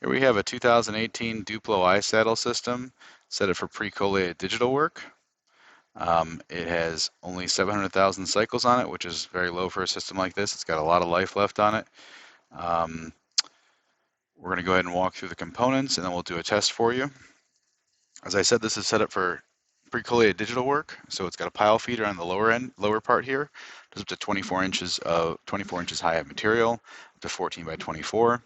Here we have a 2018 Duplo iSaddle system, set it for pre-collated digital work. It has only 700,000 cycles on it, which is very low for a system like this. It's got a lot of life left on it. We're going to go ahead and walk through the components, and then we'll do a test for you. As I said, this is set up for pre-collated digital work, so it's got a pile feeder on the lower part here. It's up to 24 inches high of material, up to 14 by 24.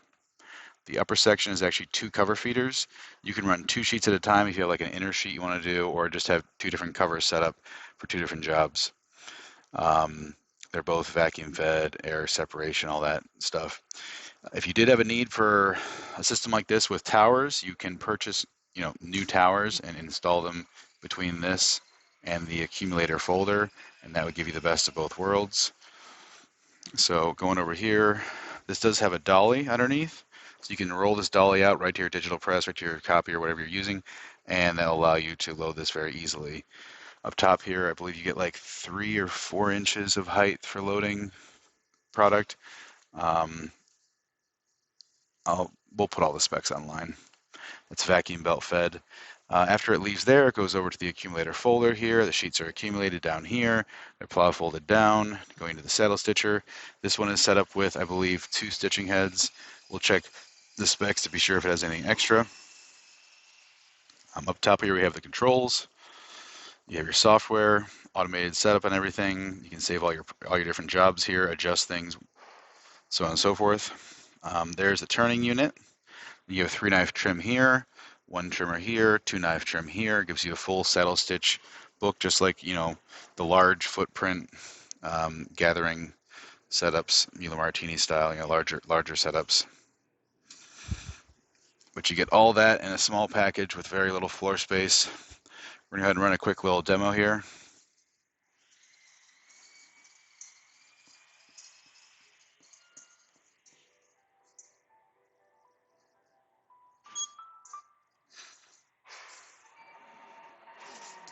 The upper section is actually 2 cover feeders. You can run 2 sheets at a time if you have like an inner sheet you want to do, or just have 2 different covers set up for 2 different jobs. They're both vacuum fed, air separation, all that stuff. If you did have a need for a system like this with towers, you can purchase new towers and install them between this and the accumulator folder, and that would give you the best of both worlds. So going over here, this does have a dolly underneath. So you can roll this dolly out right to your digital press, right to your copy or whatever you're using, and that'll allow you to load this very easily. Up top here, I believe you get like 3 or 4 inches of height for loading product. We'll put all the specs online. It's vacuum belt fed. After it leaves there, it goes over to the accumulator folder here. The sheets are accumulated down here. They're plow folded down, going to the saddle stitcher. This one is set up with, I believe, 2 stitching heads. We'll check the specs to be sure if it has anything extra. Up top here we have the controls. You have your software, automated setup and everything. You can save all your different jobs here, adjust things, so on and so forth. There's the turning unit. You have 3-knife trim here, 1 trimmer here, 2-knife trim here. It gives you a full saddle stitch book, just like the large footprint gathering setups, Milo Martini style, larger setups. But you get all that in a small package with very little floor space. We're going to go ahead and run a quick little demo here.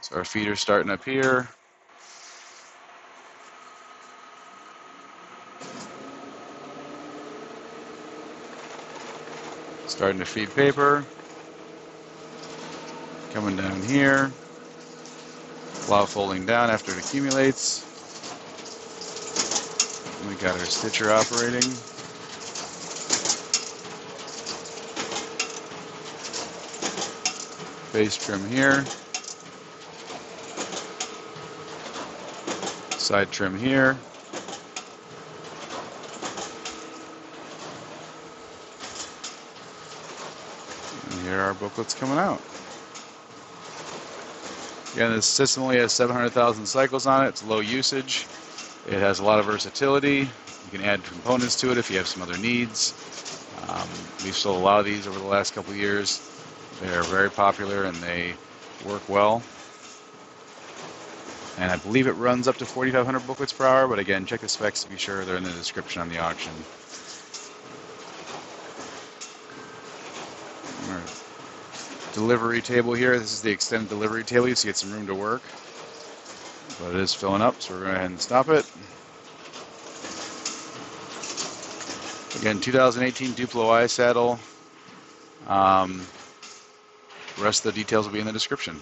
So our feeder's starting up here. Starting to feed paper. Coming down here. Plow folding down after it accumulates. We got our stitcher operating. Base trim here. Side trim here. And here our booklets coming out. Again, this system only has 700,000 cycles on it. It's low usage. It has a lot of versatility. You can add components to it if you have some other needs. We've sold a lot of these over the last couple of years. They're very popular and they work well. And I believe it runs up to 4,500 booklets per hour, but again, check the specs to be sure. They're in the description on the auction. Delivery table here. This is the extended delivery table, so you get some room to work. But it is filling up, so we're going to go ahead and stop it. Again, 2018 Duplo iSaddle. The rest of the details will be in the description.